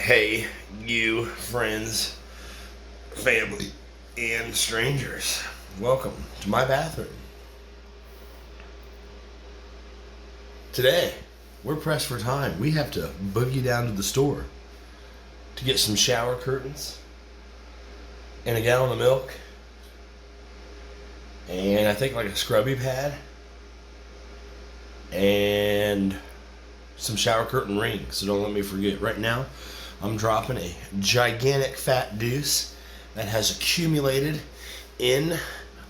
Hey, you, friends, family, and strangers. Welcome to my bathroom. Today, we're pressed for time. We have to boogie down to the store to get some shower curtains and a gallon of milk and I think like a scrubby pad and some shower curtain rings. So don't let me forget. Right now, I'm dropping a gigantic fat deuce that has accumulated in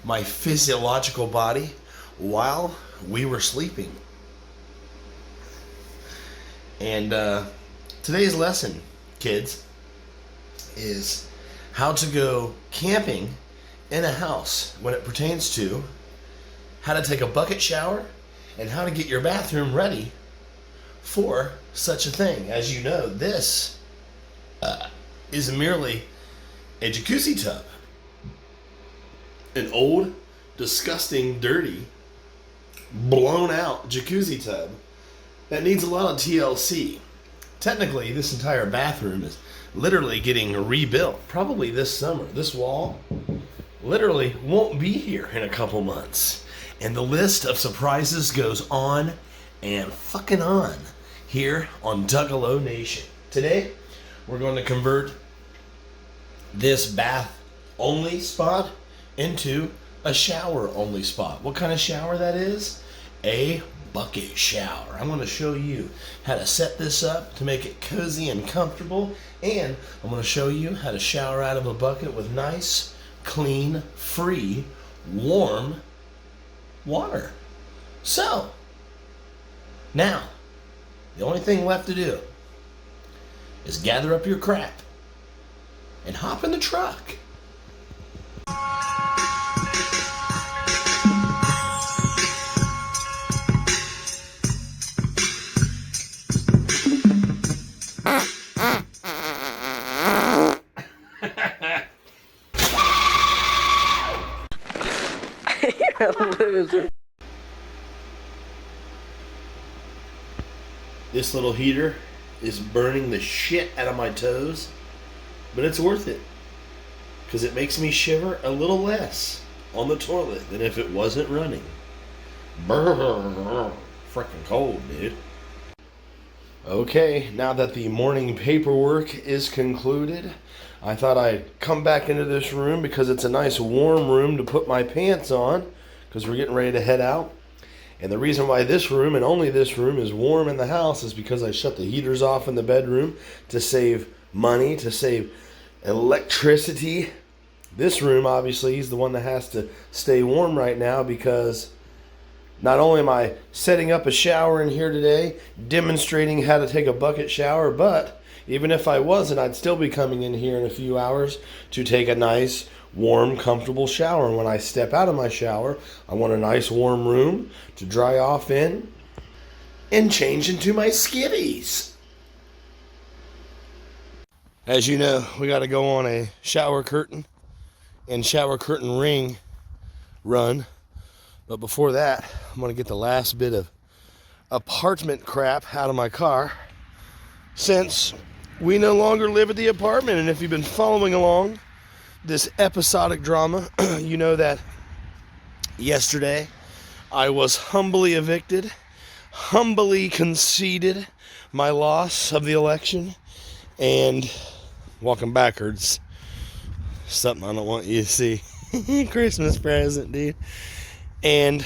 my physiological body while we were sleeping. And today's lesson, kids, is how to go camping in a house when it pertains to how to take a bucket shower and how to get your bathroom ready for such a thing. As you know, this is merely a jacuzzi tub. An old, disgusting, dirty, blown out jacuzzi tub that needs a lot of TLC. Technically, this entire bathroom is literally getting rebuilt. Probably this summer. This wall literally won't be here in a couple months. And the list of surprises goes on and fucking on here on Duggalo Nation. Today, we're going to convert this bath-only spot into a shower-only spot. What kind of shower that is? A bucket shower. I'm going to show you how to set this up to make it cozy and comfortable, and I'm going to show you how to shower out of a bucket with nice, clean, free, warm water. So, now, the only thing left to do is gather up your crap and hop in the truck. You're a loser. This little heater is burning the shit out of my toes, but it's worth it because it makes me shiver a little less on the toilet than if it wasn't running. Brrr, freaking cold, dude. Okay, now that the morning paperwork is concluded, I thought I'd come back into this room because it's a nice warm room to put my pants on because we're getting ready to head out. And the reason why this room and only this room is warm in the house is because I shut the heaters off in the bedroom to save money, to save electricity. This room, obviously, is the one that has to stay warm right now because not only am I setting up a shower in here today, demonstrating how to take a bucket shower, but even if I wasn't, I'd still be coming in here in a few hours to take a nice, warm, comfortable shower. And when I step out of my shower, I want a nice warm room to dry off in and change into my skivvies. As you know, we got to go on a shower curtain and shower curtain ring run. But before that, I'm going to get the last bit of apartment crap out of my car since we no longer live at the apartment. And if you've been following along this episodic drama, you know that yesterday I was humbly evicted, humbly conceded my loss of the election, and walking backwards, something I don't want you to see. Christmas present, dude. And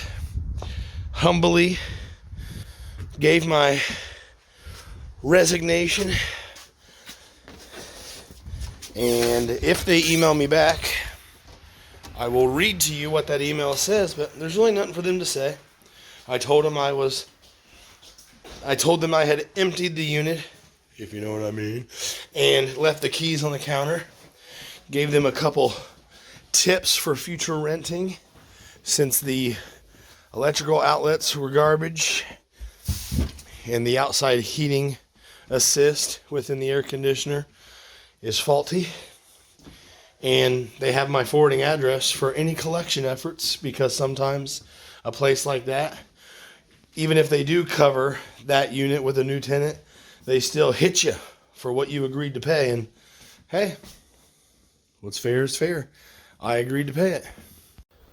humbly gave my resignation. And if they email me back, I will read to you what that email says, but there's really nothing for them to say. I told them I had emptied the unit, if you know what I mean, and left the keys on the counter. Gave them a couple tips for future renting since the electrical outlets were garbage and the outside heating assist within the air conditioner is faulty. And they have my forwarding address for any collection efforts, because sometimes a place like that, even if they do cover that unit with a new tenant, they still hit you for what you agreed to pay. And hey, what's fair is fair. I agreed to pay it.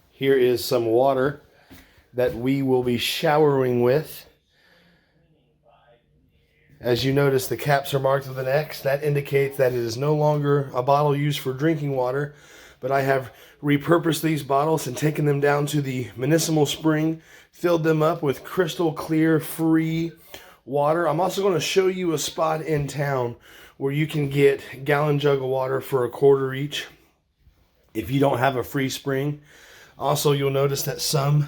Here is some water that we will be showering with. As you notice, the caps are marked with an X. That indicates that it is no longer a bottle used for drinking water, but I have repurposed these bottles and taken them down to the municipal spring, filled them up with crystal clear, free water. I'm also going to show you a spot in town where you can get a gallon jug of water for $1 each if you don't have a free spring. Also, you'll notice that some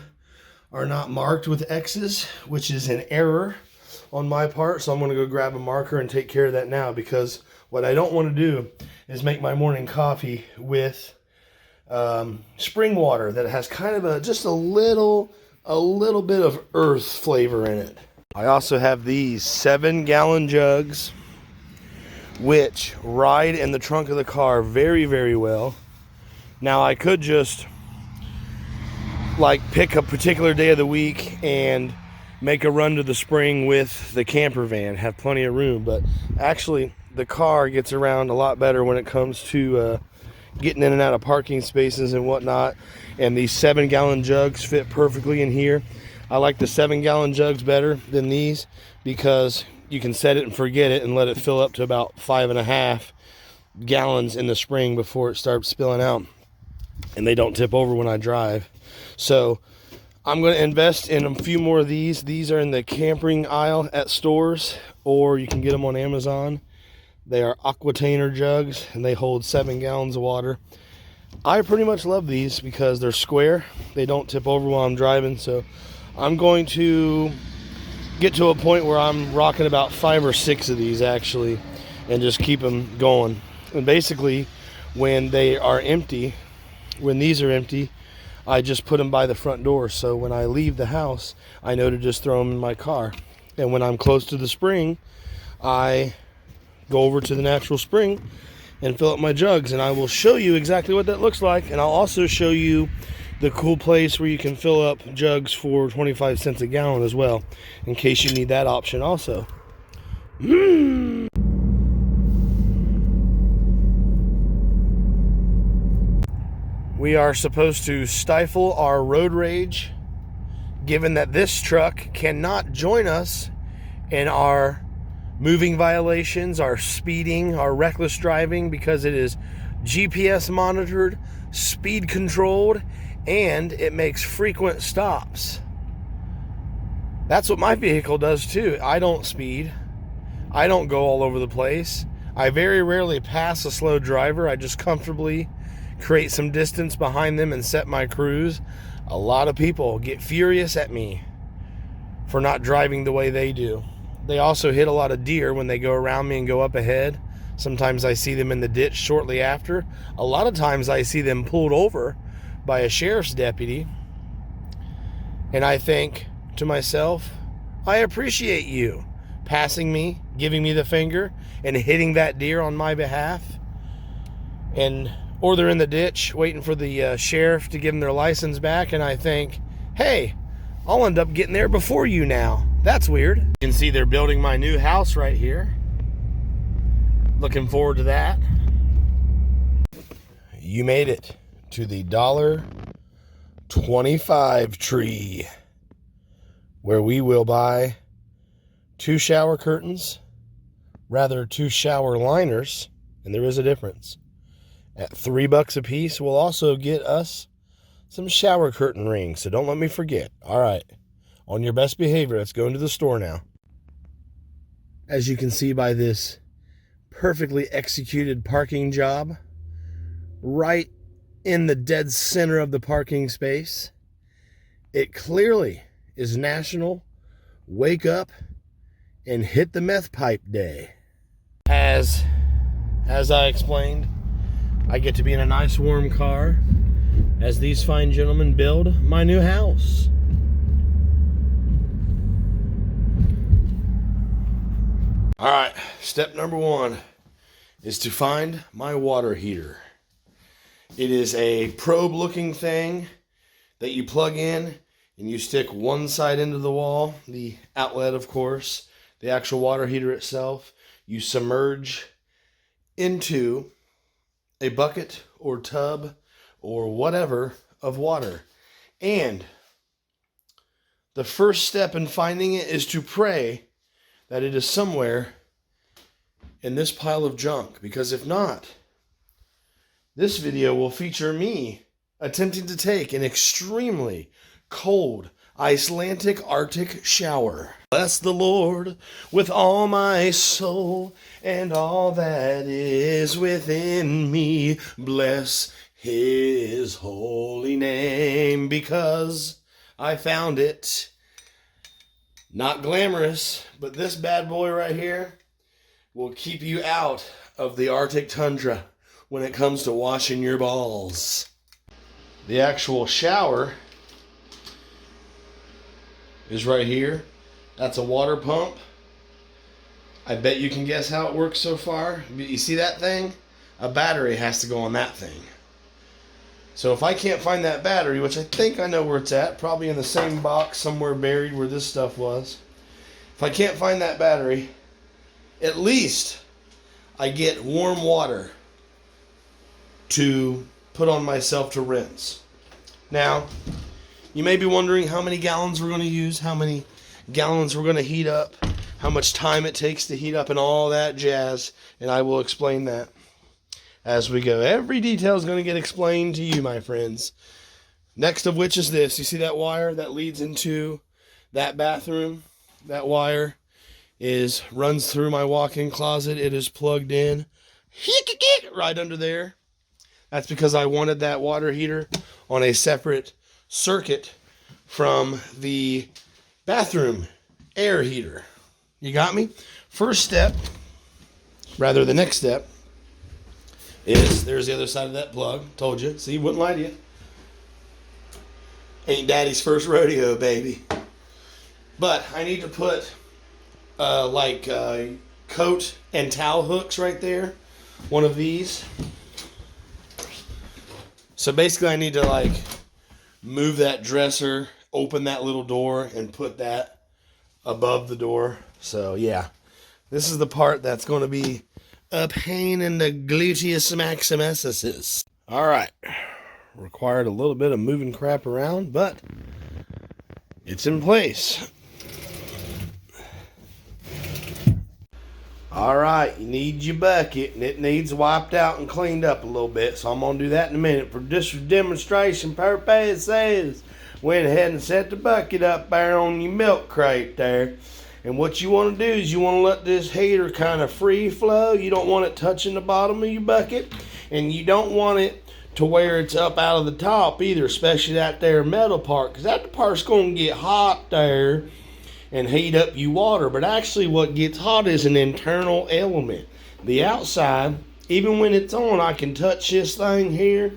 are not marked with X's, which is an error on my part. So I'm going to go grab a marker and take care of that now, because what I don't want to do is make my morning coffee with spring water that has kind of just a little bit of earth flavor in it. I also have these 7-gallon jugs, which ride in the trunk of the car very, very well. Now I could just like pick a particular day of the week and make a run to the spring with the camper van, have plenty of room, but actually the car gets around a lot better when it comes to getting in and out of parking spaces and whatnot. And these 7-gallon jugs fit perfectly in here. I like the 7-gallon jugs better than these because you can set it and forget it and let it fill up to about 5.5 gallons in the spring before it starts spilling out, and they don't tip over when I drive. So I'm going to invest in a few more of these. These are in the camping aisle at stores, or you can get them on Amazon. They are Aquatainer jugs, and they hold 7 gallons of water. I pretty much love these because they're square. They don't tip over while I'm driving. So I'm going to get to a point where I'm rocking about 5 or 6 of these actually, and just keep them going. And basically, when they are empty, when these are empty, I just put them by the front door. So when I leave the house, I know to just throw them in my car. And when I'm close to the spring, I go over to the natural spring and fill up my jugs. And I will show you exactly what that looks like. And I'll also show you the cool place where you can fill up jugs for 25 cents a gallon as well, in case you need that option also. We are supposed to stifle our road rage, given that this truck cannot join us in our moving violations, our speeding, our reckless driving, because it is GPS monitored, speed controlled, and it makes frequent stops. That's what my vehicle does too. I don't speed. I don't go all over the place. I very rarely pass a slow driver. I just comfortably create some distance behind them and set my cruise. A lot of people get furious at me for not driving the way they do. They also hit a lot of deer when they go around me and go up ahead. Sometimes I see them in the ditch shortly after. A lot of times I see them pulled over by a sheriff's deputy. And I think to myself, I appreciate you passing me, giving me the finger, and hitting that deer on my behalf. Or they're in the ditch waiting for the sheriff to give them their license back, and I think, hey, I'll end up getting there before you now. That's weird. You can see they're building my new house right here. Looking forward to that. You made it to the $1.25 tree, where we will buy 2 shower curtains, rather 2 shower liners, and there is a difference. At $3 a piece, we'll also get us some shower curtain rings, so don't let me forget. All right, on your best behavior, let's go into the store now. As you can see by this perfectly executed parking job, right in the dead center of the parking space, it clearly is National Wake Up and Hit the Meth Pipe Day. As I explained, I get to be in a nice warm car as these fine gentlemen build my new house. All right, step number 1 is to find my water heater. It is a probe looking thing that you plug in and you stick one side into the wall, the outlet of course, the actual water heater itself. you submerge into a bucket or tub or whatever of water. And the first step in finding it is to pray that it is somewhere in this pile of junk. Because if not, this video will feature me attempting to take an extremely cold Icelandic Arctic shower. Bless the Lord with all my soul and all that is within me. Bless his holy name, because I found it. Not glamorous, but this bad boy right here will keep you out of the Arctic tundra when it comes to washing your balls. The actual shower is right here. That's a water pump. I bet you can guess how it works so far. You see that thing? A battery has to go on that thing. So if I can't find that battery, which I think I know where it's at, probably in the same box somewhere buried where this stuff was. If I can't find that battery, at least I get warm water to put on myself to rinse. Now, you may be wondering how many gallons we're going to use, how many gallons we're going to heat up, how much time it takes to heat up, and all that jazz. And I will explain that as we go. Every detail is going to get explained to you, my friends. Next of which is this. You see that wire that leads into that bathroom? That wire runs through my walk-in closet. It is plugged in right under there. That's because I wanted that water heater on a separate circuit from the bathroom air heater. You got me? First step, rather the next step, is there's the other side of that plug. Told you. See, wouldn't lie to you. Ain't daddy's first rodeo, baby. But I need to put coat and towel hooks right there. One of these. So basically I need to move that dresser, open that little door, and put that above the door. So yeah, this is the part that's going to be a pain in the gluteus maximus. All right, required a little bit of moving crap around, but it's in place. All right, you need your bucket, and it needs wiped out and cleaned up a little bit, so I'm going to do that in a minute. For just demonstration purposes, went ahead and set the bucket up there on your milk crate there. And what you want to do is you want to let this heater kind of free flow. You don't want it touching the bottom of your bucket, and you don't want it to where it's up out of the top either, especially that there metal part, because that part's going to get hot there and heat up your water. But actually what gets hot is an internal element. The outside, even when it's on, I can touch this thing here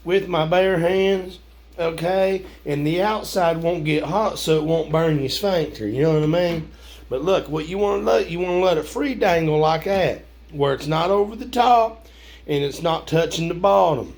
with my bare hands, okay? And the outside won't get hot, so it won't burn your sphincter, you know what I mean? But look, what you want to let it free dangle like that, where it's not over the top and it's not touching the bottom.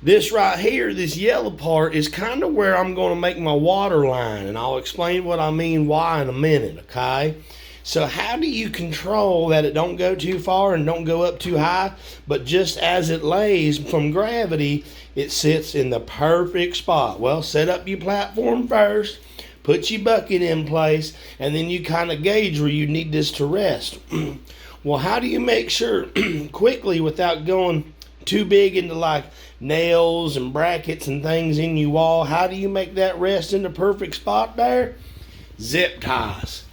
This right here, this yellow part, is kind of where I'm going to make my water line, and I'll explain what I mean why in a minute, okay? So how do you control that it don't go too far and don't go up too high, but just as it lays from gravity, it sits in the perfect spot? Well, set up your platform first, put your bucket in place, and then you kind of gauge where you need this to rest. Well, how do you make sure quickly without going too big into nails and brackets and things in your wall? How do you make that rest in the perfect spot there? Zip ties.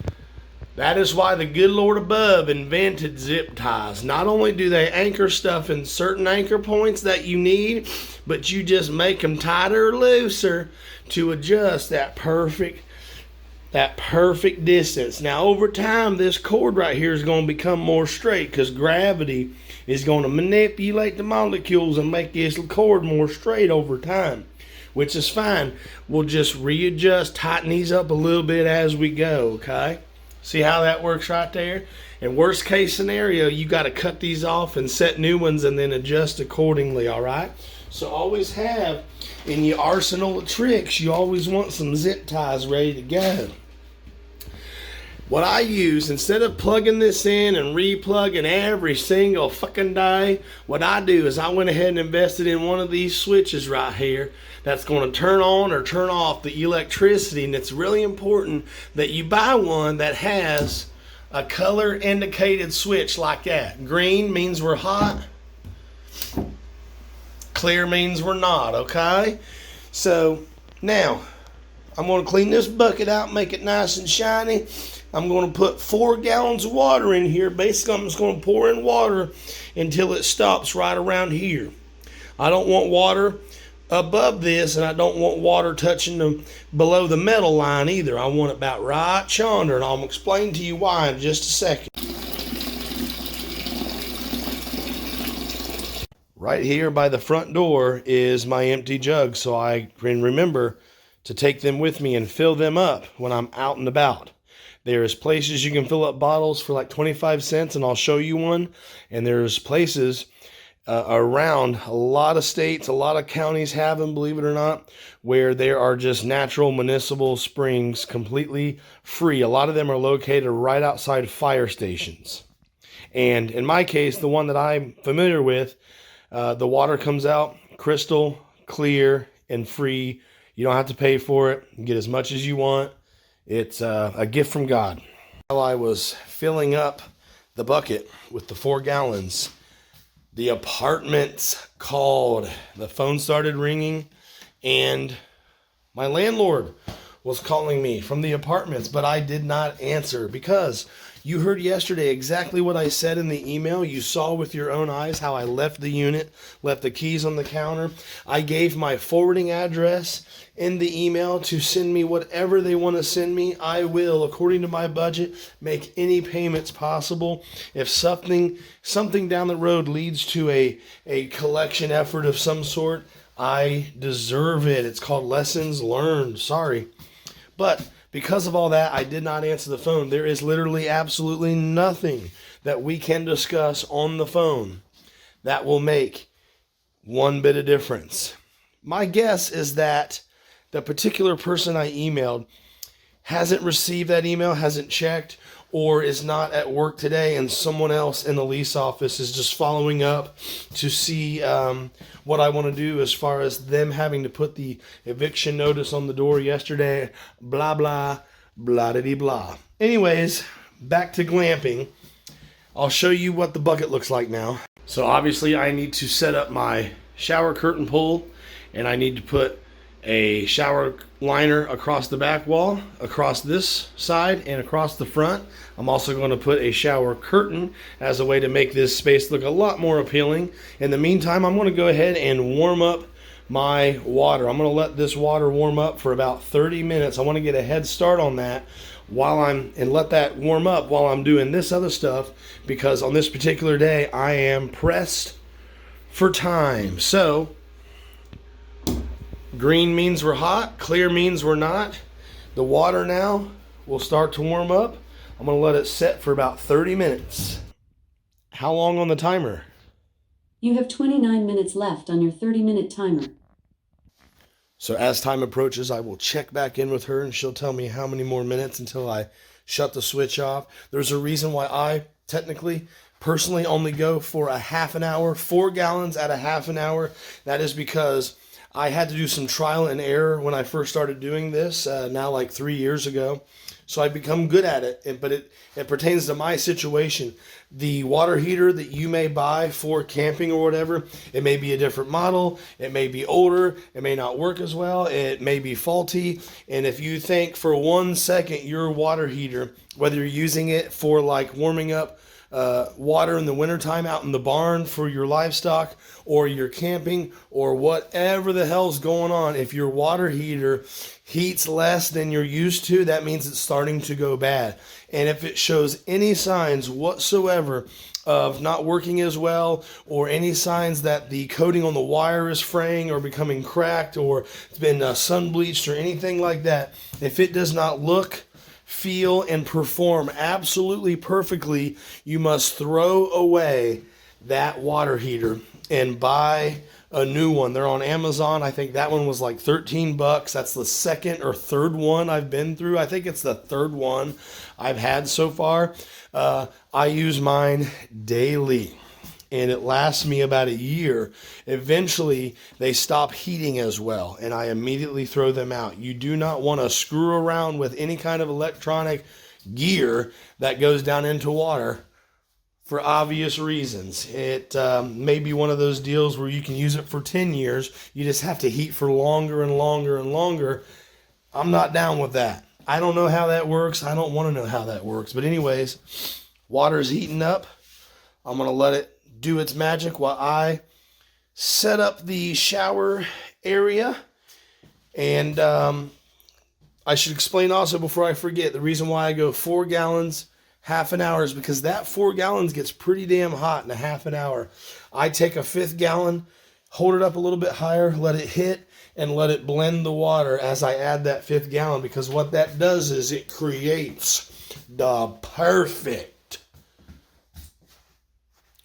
That is why the good Lord above invented zip ties. Not only do they anchor stuff in certain anchor points that you need, but you just make them tighter or looser to adjust that perfect distance. Now over time, this cord right here is going to become more straight because gravity is going to manipulate the molecules and make this cord more straight over time, which is fine. We'll just readjust, tighten these up a little bit as we go, okay? See how that works right there? In worst case scenario, you got to cut these off and set new ones and then adjust accordingly, all right? So always have in your arsenal of tricks, you always want some zip ties ready to go. What I use, instead of plugging this in and replugging every single fucking day, what I do is I went ahead and invested in one of these switches right here that's going to turn on or turn off the electricity. And it's really important that you buy one that has a color indicated switch like that. Green means we're hot. Clear means we're not, okay? So now I'm going to clean this bucket out, make it nice and shiny. I'm going to put 4 gallons of water in here. Basically, I'm just going to pour in water until it stops right around here. I don't want water above this, and I don't want water touching below the metal line either. I want it about right yonder, and I'll explain to you why in just a second. Right here by the front door is my empty jugs, so I can remember to take them with me and fill them up when I'm out and about. There's places you can fill up bottles for like 25 cents, and I'll show you one. And there's places around a lot of states, a lot of counties have them, believe it or not, where there are just natural municipal springs completely free. A lot of them are located right outside fire stations. And in my case, the one that I'm familiar with, the water comes out crystal clear and free. You don't have to pay for it. You get as much as you want. It's a gift from God. While I was filling up the bucket with the 4 gallons, the apartment called. The phone started ringing, and my landlord was calling me from the apartments, but I did not answer because you heard yesterday exactly what I said in the email. You saw with your own eyes how I left the unit, left the keys on the counter. I gave my forwarding address in the email to send me whatever they want to send me. I will, according to my budget, make any payments possible. If something down the road leads to a collection effort of some sort, I deserve it. It's called lessons learned. Sorry. But because of all that, I did not answer the phone. There is literally absolutely nothing that we can discuss on the phone that will make one bit of difference. My guess is that the particular person I emailed hasn't received that email, hasn't checked, or is not at work today, and someone else in the lease office is just following up to see what I want to do as far as them having to put the eviction notice on the door yesterday, blah, blah, blah-diddy-blah. Anyways, back to glamping. I'll show you what the bucket looks like now. So obviously I need to set up my shower curtain pull, and I need to put a shower liner across the back wall, across this side, and across the front. I'm also going to put a shower curtain as a way to make this space look a lot more appealing. In the meantime, I'm going to go ahead and warm up my water. I'm going to let this water warm up for about 30 minutes. I want to get a head start on that and let that warm up while I'm doing this other stuff, because on this particular day I am pressed for time. So green means we're hot, clear means we're not. The water now will start to warm up. I'm going to let it set for about 30 minutes. How long on the timer? You have 29 minutes left on your 30-minute timer. So as time approaches, I will check back in with her, and she'll tell me how many more minutes until I shut the switch off. There's a reason why I personally only go for a half an hour, 4 gallons at a half an hour. That is because I had to do some trial and error when I first started doing this, now like 3 years ago. So I've become good at it, but it pertains to my situation. The water heater that you may buy for camping or whatever, it may be a different model, it may be older, it may not work as well, it may be faulty. And if you think for 1 second your water heater, whether you're using it for like warming up water in the wintertime out in the barn for your livestock, or you're camping, or whatever the hell's going on, if your water heater heats less than you're used to, that means it's starting to go bad. And if it shows any signs whatsoever of not working as well, or any signs that the coating on the wire is fraying or becoming cracked, or it's been sun bleached or anything like that, if it does not look, feel, and perform absolutely perfectly, you must throw away that water heater and buy a new one. They're on Amazon. I think that one was like 13 bucks. That's the second or third one I've been through. I think it's the third one I've had so far. I use mine daily, and it lasts me about a year. Eventually, they stop heating as well, and I immediately throw them out. You do not want to screw around with any kind of electronic gear that goes down into water for obvious reasons. It may be one of those deals where you can use it for 10 years. You just have to heat for longer and longer and longer. I'm not down with that. I don't know how that works. I don't want to know how that works. But anyways, water's heating up. I'm going to let it do its magic while I set up the shower area. And I should explain also before I forget, the reason why I go 4 gallons, half an hour is because that 4 gallons gets pretty damn hot in a half an hour. I take a 5th gallon, hold it up a little bit higher, let it hit, and let it blend the water as I add that 5th gallon, because what that does is it creates the perfect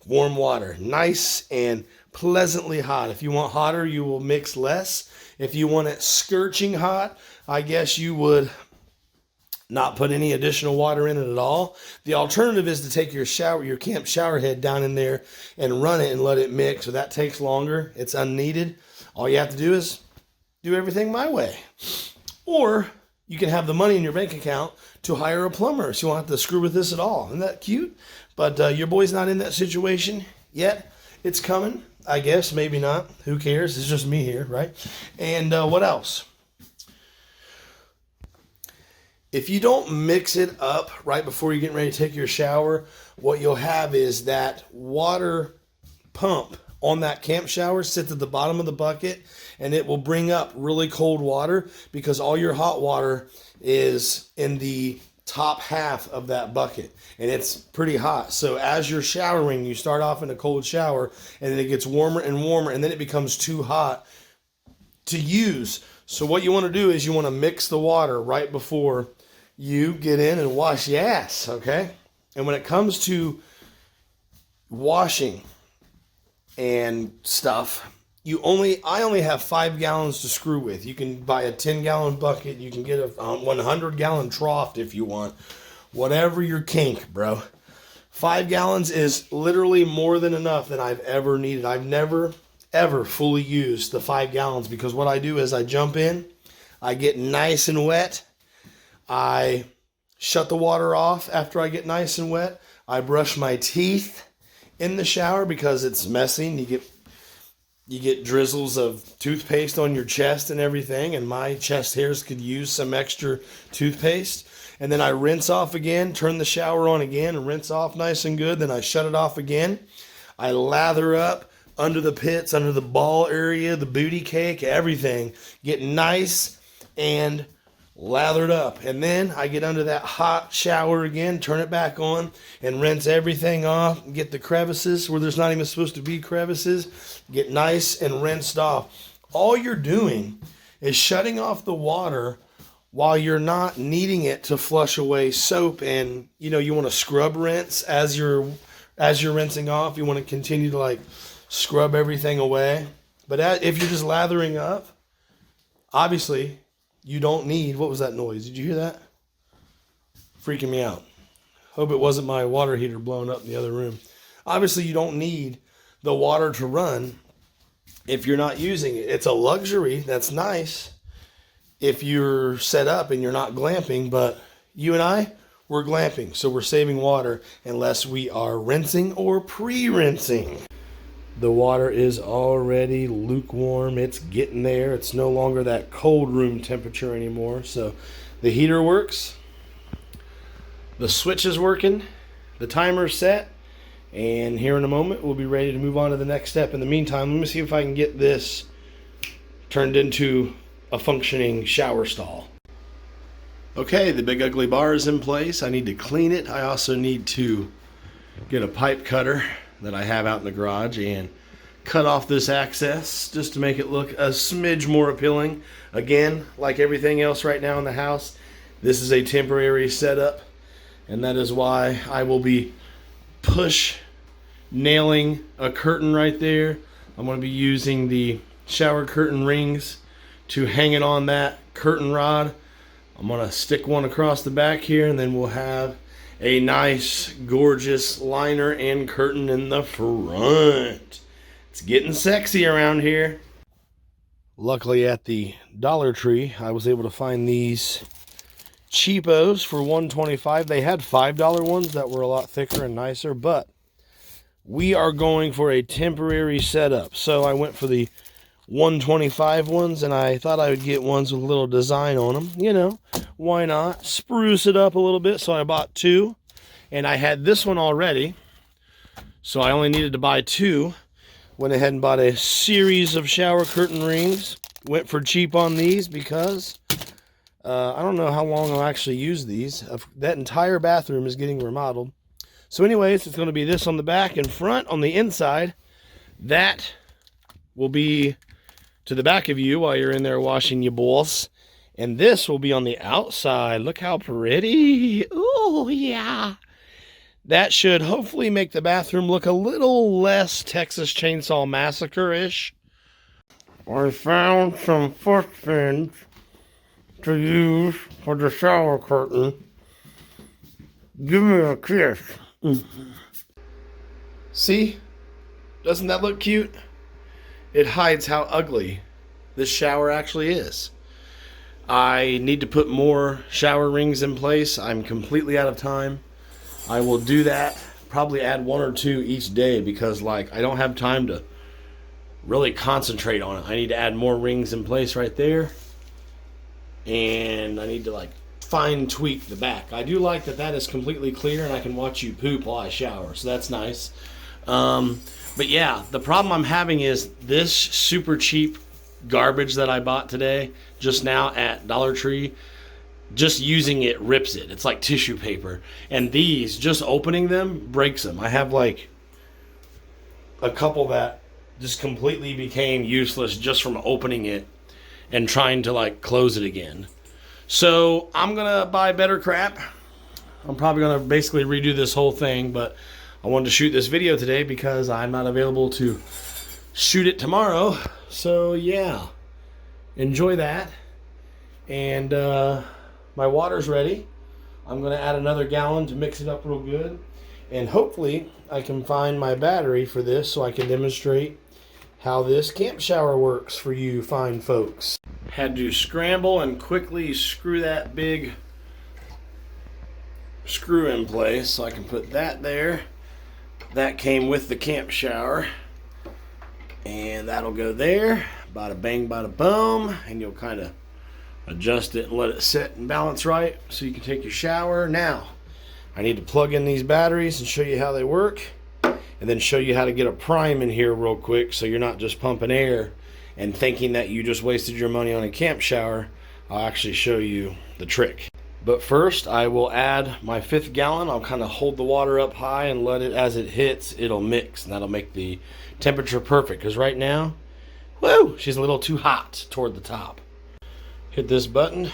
warm water. Nice and pleasantly hot. If you want hotter, you will mix less. If you want it scorching hot, I guess you would not put any additional water in it at all. The alternative is to take your camp shower head down in there and run it and let it mix. So that takes longer. It's unneeded. All you have to do is do everything my way. Or you can have the money in your bank account to hire a plumber, so you won't have to screw with this at all. Isn't that cute? But your boy's not in that situation yet. It's coming, I guess. Maybe not. Who cares? It's just me here, right? And what else? If you don't mix it up right before you're getting ready to take your shower, what you'll have is that water pump on that camp shower sits at the bottom of the bucket, and it will bring up really cold water because all your hot water is in the top half of that bucket, and it's pretty hot. So as you're showering, you start off in a cold shower, and then it gets warmer and warmer, and then it becomes too hot to use. So what you want to do is you want to mix the water right before you get in and wash your ass, okay? And when it comes to washing and stuff, I only have 5 gallons to screw with. You can buy a 10-gallon bucket. You can get a 100-gallon trough if you want. Whatever your kink, bro. 5 gallons is literally more than enough that I've ever needed. I've never, ever fully used the 5 gallons because what I do is I jump in, I get nice and wet, I shut the water off after I get nice and wet. I brush my teeth in the shower because it's messy and you get drizzles of toothpaste on your chest and everything, and my chest hairs could use some extra toothpaste. And then I rinse off again, turn the shower on again, and rinse off nice and good. Then I shut it off again. I lather up under the pits, under the ball area, the booty cake, everything. Get nice and lathered up, and then I get under that hot shower again, turn it back on, and rinse everything off, get the crevices where there's not even supposed to be crevices, get nice and rinsed off. All you're doing is shutting off the water while you're not needing it to flush away soap, and you want to scrub rinse as you're rinsing off. You want to continue to like scrub everything away. But if you're just lathering up, obviously you don't need, what was that noise? Did you hear that? Freaking me out. Hope it wasn't my water heater blowing up in the other room. Obviously, you don't need the water to run if you're not using it. It's a luxury. That's nice if you're set up and you're not glamping. But you and I, we're glamping. So we're saving water unless we are rinsing or pre-rinsing. The water is already lukewarm. It's getting there. It's no longer that cold room temperature anymore. So the heater works. The switch is working. The timer's set. And here in a moment, we'll be ready to move on to the next step. In the meantime, let me see if I can get this turned into a functioning shower stall. Okay, the big ugly bar is in place. I need to clean it. I also need to get a pipe cutter that I have out in the garage and cut off this access just to make it look a smidge more appealing. Again, like everything else right now in the house, this is a temporary setup, and that is why I will be push nailing a curtain right there, I'm going to be using the shower curtain rings to hang it on that curtain rod. I'm going to stick one across the back here, and then we'll have a nice, gorgeous liner and curtain in the front. It's getting sexy around here. Luckily at the Dollar Tree, I was able to find these cheapos for $1.25. They had $5 ones that were a lot thicker and nicer, but we are going for a temporary setup. So I went for the $1.25 ones, and I thought I would get ones with a little design on them. You know, why not? Spruce it up a little bit. So I bought two, and I had this one already. So I only needed to buy two. Went ahead and bought a series of shower curtain rings. Went for cheap on these because I don't know how long I'll actually use these. That entire bathroom is getting remodeled. So anyways, it's going to be this on the back and front. On the inside, that will be to the back of you while you're in there washing your balls. And this will be on the outside. Look how pretty. Oh, yeah. That should hopefully make the bathroom look a little less Texas Chainsaw Massacre-ish. I found some footprints to use for the shower curtain. Give me a kiss. See? Doesn't that look cute? It hides how ugly this shower actually is. I need to put more shower rings in place. I'm completely out of time. I will do that, probably add one or two each day because I don't have time to really concentrate on it. I need to add more rings in place right there. And I need to fine tweak the back. I do like that is completely clear and I can watch you poop while I shower. So that's nice. But yeah, the problem I'm having is this super cheap garbage that I bought today, just now at Dollar Tree. Just using it rips it. It's like tissue paper. And these, just opening them, breaks them. I have a couple that just completely became useless just from opening it and trying to close it again. So I'm going to buy better crap. I'm probably going to basically redo this whole thing, but I wanted to shoot this video today because I'm not available to shoot it tomorrow. So yeah, enjoy that. And my water's ready. I'm going to add another gallon to mix it up real good. And hopefully I can find my battery for this so I can demonstrate how this camp shower works for you fine folks. Had to scramble and quickly screw that big screw in place so I can put that there. That came with the camp shower. And that'll go there. Bada bang, bada boom. And you'll kind of adjust it and let it sit and balance right so you can take your shower. Now, I need to plug in these batteries and show you how they work, and then show you how to get a prime in here real quick so you're not just pumping air and thinking that you just wasted your money on a camp shower. I'll actually show you the trick. But first, I will add my 5th gallon. I'll kind of hold the water up high and let it, as it hits, it'll mix, and that'll make the temperature perfect. Because right now, whoo, she's a little too hot toward the top. Hit this button.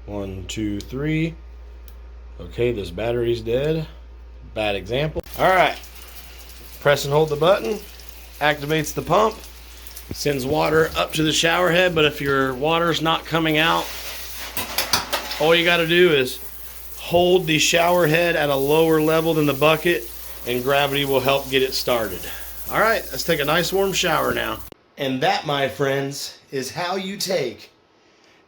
1, 2, 3. Okay, this battery's dead. Bad example. All right. Press and hold the button. Activates the pump. Sends water up to the shower head, but if your water's not coming out, all you got to do is hold the shower head at a lower level than the bucket, and gravity will help get it started. All right, let's take a nice warm shower now. And that, my friends, is how you take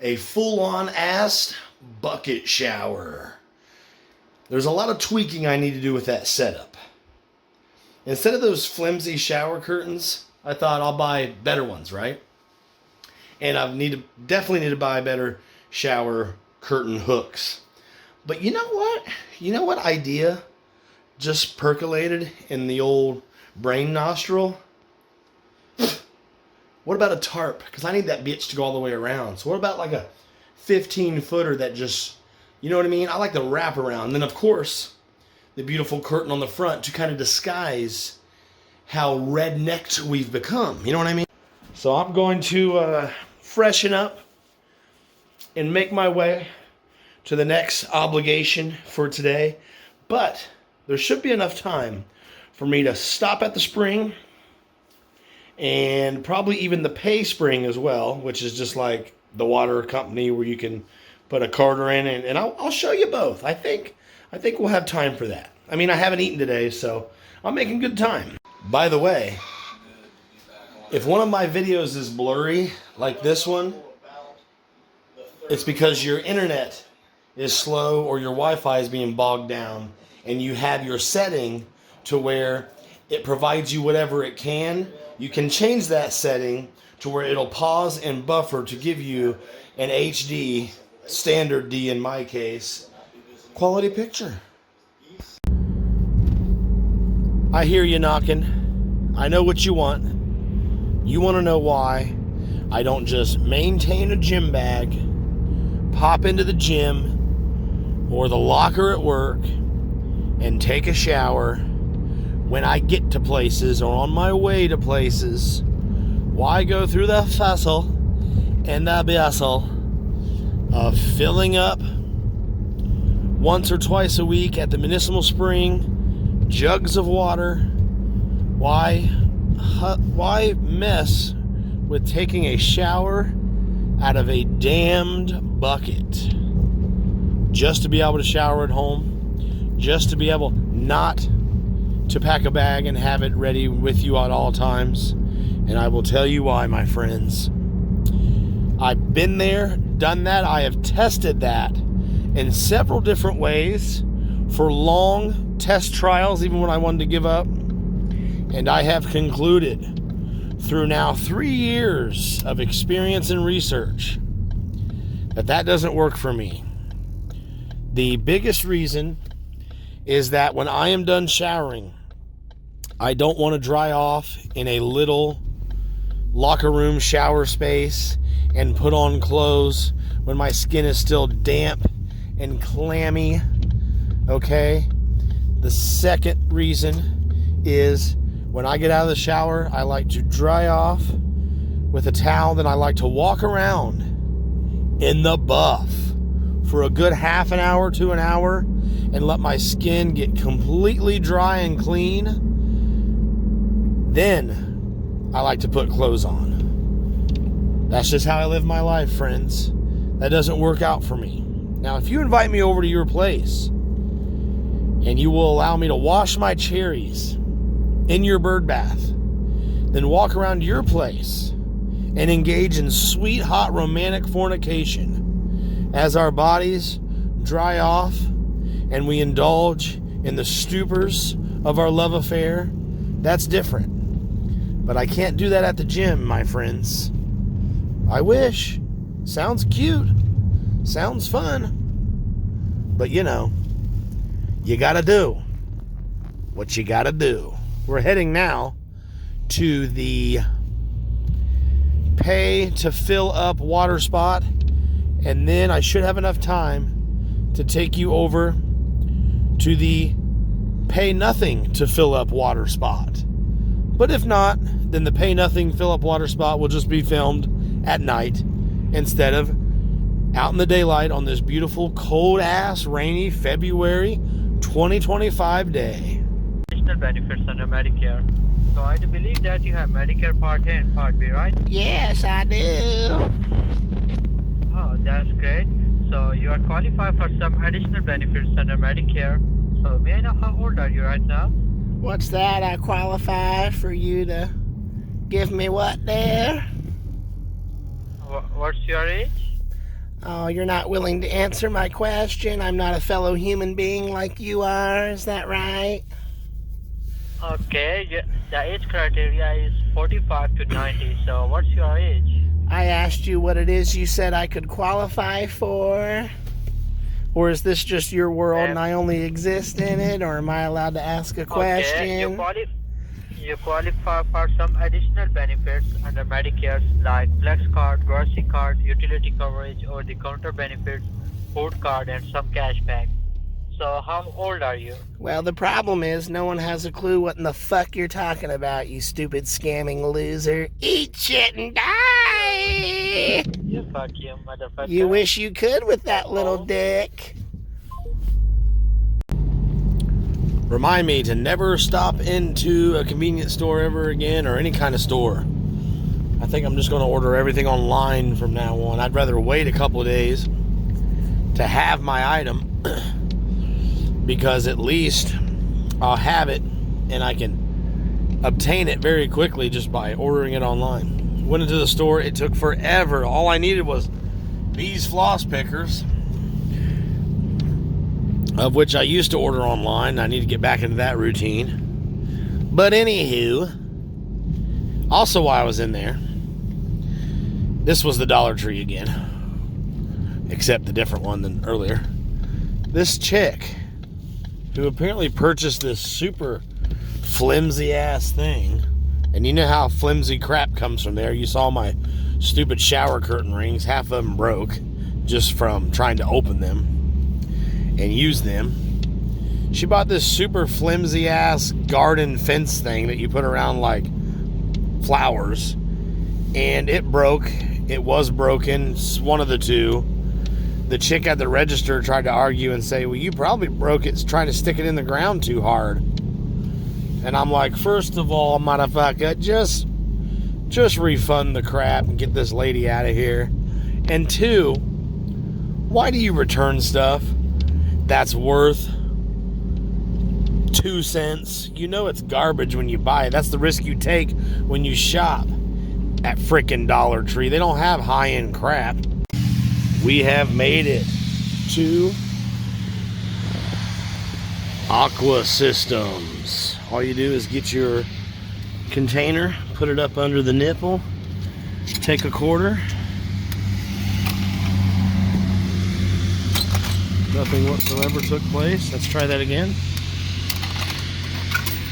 a full-on ass bucket shower. There's a lot of tweaking I need to do with that setup. Instead of those flimsy shower curtains, I thought I'll buy better ones, right? And I definitely need to buy better shower curtain hooks. But you know what? You know what idea just percolated in the old brain nostril? What about a tarp? Because I need that bitch to go all the way around. So what about a 15-footer that just, you know what I mean? I like the wrap around. And then, of course, the beautiful curtain on the front to kind of disguise how rednecked we've become. You know what I mean? So I'm going to freshen up and make my way to the next obligation for today. But there should be enough time for me to stop at the spring, and probably even the pay spring as well, which is just like the water company where you can put a quarter in, and I'll show you both. I think we'll have time for that. I mean, I haven't eaten today, so I'm making good time. By the way, if one of my videos is blurry, like this one, it's because your internet is slow or your Wi-Fi is being bogged down, and you have your setting to where it provides you whatever it can. You can change that setting to where it'll pause and buffer to give you an HD, standard D in my case, quality picture. I hear you knocking. I know what you want. You want to know why I don't just maintain a gym bag, pop into the gym or the locker at work, and take a shower when I get to places or on my way to places. Why go through the fussle and the bustle of filling up once or twice a week at the municipal spring jugs of water? Why mess with taking a shower out of a damned bucket just to be able to shower at home, just to be able not to pack a bag and have it ready with you at all times? And I will tell you why, my friends. I've been there, done that. I have tested that in several different ways for long test trials, even when I wanted to give up. And I have concluded through now 3 years of experience and research that doesn't work for me. The biggest reason is that when I am done showering, I don't want to dry off in a little locker room shower space and put on clothes when my skin is still damp and clammy. Okay? The second reason is when I get out of the shower, I like to dry off with a towel, then I like to walk around in the buff for a good half an hour to an hour and let my skin get completely dry and clean. Then I like to put clothes on. That's just how I live my life, friends. That doesn't work out for me. Now, if you invite me over to your place and you will allow me to wash my cherries in your bird bath, then walk around your place and engage in sweet, hot, romantic fornication as our bodies dry off and we indulge in the stupors of our love affair, that's different. But I can't do that at the gym, my friends. I wish. Sounds cute. Sounds fun. But you know, you gotta do what you gotta do. We're heading now to the pay to fill up water spot, and then I should have enough time to take you over to the pay nothing to fill up water spot. But if not, then the pay nothing fill up water spot will just be filmed at night instead of out in the daylight on this beautiful cold ass rainy February 2025 day. Additional benefits under Medicare. So I do believe that you have Medicare Part A and Part B, right? Yes, I do. Oh, that's great. So you are qualified for some additional benefits under Medicare. So may I know how old are you right now? What's that? I qualify for you to give me what there? What's your age? Oh, you're not willing to answer my question? I'm not a fellow human being like you are, is that right? Okay, the age criteria is 45 to 90. So what's your age? I asked you what it is you said I could qualify for. Or is this just your world and I only exist in it? Or am I allowed to ask a question? Okay, you qualify for some additional benefits under Medicare like Flex Card, Grocery Card, Utility Coverage, or the counter benefits, Food Card, and some cashback. So how old are you? Well, the problem is no one has a clue what in the fuck you're talking about, you stupid scamming loser. Eat shit and die! You fuck you, motherfucker. You wish you could with that little dick. remind me to never stop into a convenience store ever again, or any kind of store. I think I'm just going to order everything online from now on. I'd rather wait a couple of days to have my item because at least I'll have it and I can obtain it very quickly just by ordering it online. Went into the store, it took forever. All I needed was these floss pickers, of which I used to order online. I need to get back into that routine. But anywho, also while I was in there, this was the Dollar Tree again, except the different one than earlier. This chick, who apparently purchased this super flimsy ass thing, and you know how flimsy crap comes from there. You saw my stupid shower curtain rings, half of them broke just from trying to open them and use them. She bought this super flimsy ass garden fence thing that you put around like flowers, and it broke. It was broken. It's one of the two. The chick at the register tried to argue and say, well, you probably broke it trying to stick it in the ground too hard. And I'm like, first of all, motherfucker, just refund the crap and get this lady out of here. And two, why do you return stuff that's worth 2 cents? You know it's garbage when you buy it. That's the risk you take when you shop at frickin' Dollar Tree. They don't have high-end crap. We have made it to Aqua Systems. All you do is get your container, put it up under the nipple, take a quarter. Nothing whatsoever took place. Let's try that again.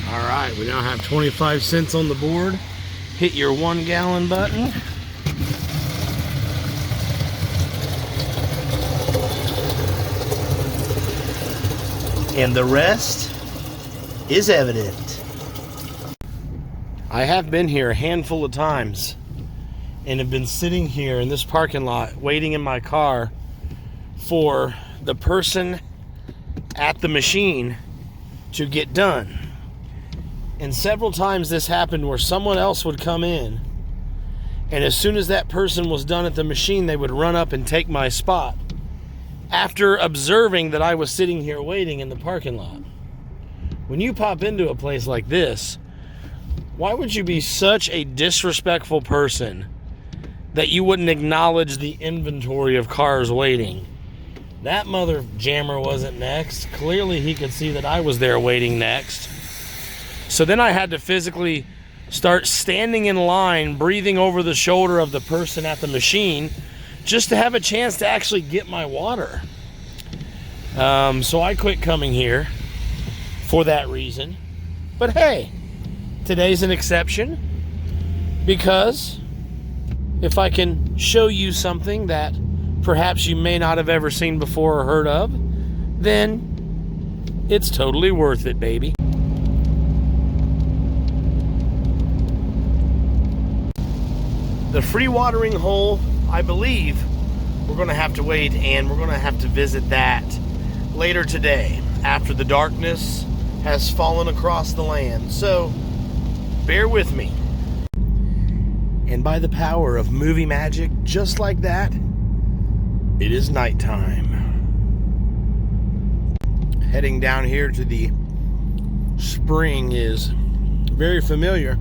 All right, we now have 25 cents on the board. Hit your 1 gallon button. And the rest is evident. I have been here a handful of times and have been sitting here in this parking lot waiting in my car for the person at the machine to get done. And several times this happened where someone else would come in, and as soon as that person was done at the machine, they would run up and take my spot after observing that I was sitting here waiting in the parking lot. When you pop into a place like this, why would you be such a disrespectful person that you wouldn't acknowledge the inventory of cars waiting? That mother jammer wasn't next. Clearly he could see that I was there waiting next. So then I had to physically start standing in line, breathing over the shoulder of the person at the machine, just to have a chance to actually get my water. So I quit coming here for that reason. But hey, today's an exception, because if I can show you something that perhaps you may not have ever seen before or heard of, then it's totally worth it, baby. The free watering hole, I believe we're going to have to wait, and we're going to have to visit that later today after the darkness has fallen across the land. So bear with me. And by the power of movie magic, just like that, it is nighttime. Heading down here to the spring is very familiar.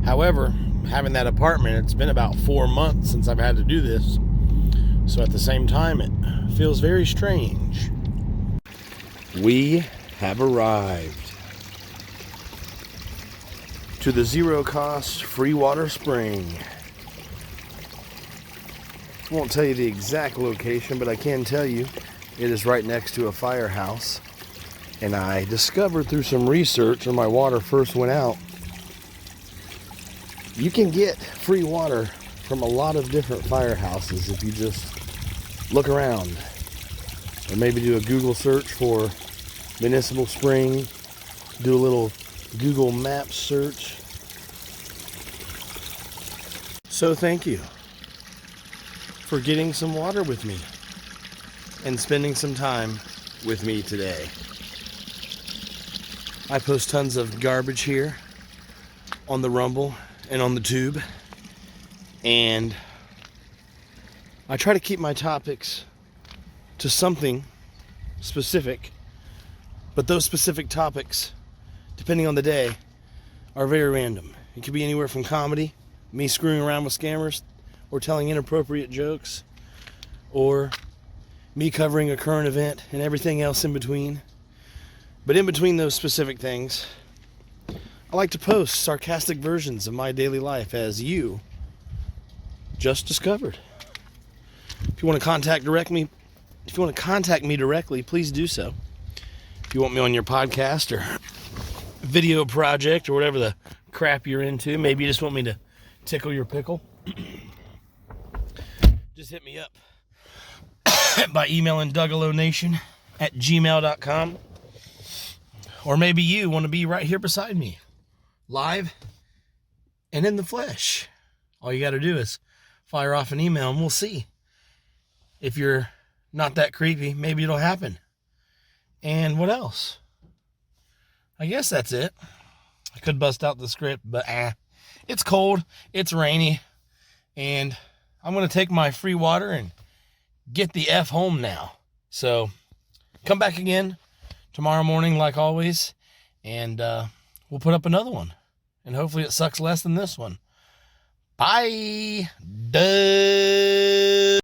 However, having that apartment, it's been about 4 months since I've had to do this. So at the same time, it feels very strange. We have arrived to the zero-cost free water spring. Won't tell you the exact location, but I can tell you it is right next to a firehouse. And I discovered through some research when my water first went out, you can get free water from a lot of different firehouses if you just look around. Or maybe do a Google search for municipal spring, do a little Google Maps search. So thank you for getting some water with me and spending some time with me today. I post tons of garbage here on the Rumble and on the Tube. And I try to keep my topics to something specific. But those specific topics, depending on the day, are very random. It could be anywhere from comedy, me screwing around with scammers, or telling inappropriate jokes, or me covering a current event and everything else in between. But in between those specific things, I like to post sarcastic versions of my daily life, as you just discovered. If you want to contact me directly, please do so. If you want me on your podcast or video project or whatever the crap you're into, maybe you just want me to tickle your pickle, just hit me up by emailing dougalonation@gmail.com. Or maybe you want to be right here beside me, live and in the flesh. All you got to do is fire off an email and we'll see. If you're not that creepy, maybe it'll happen. And what else? I guess that's it. I could bust out the script, but it's cold, it's rainy, and I'm going to take my free water and get the F home now. So come back again tomorrow morning like always, and we'll put up another one. And hopefully it sucks less than this one. Bye. Duh.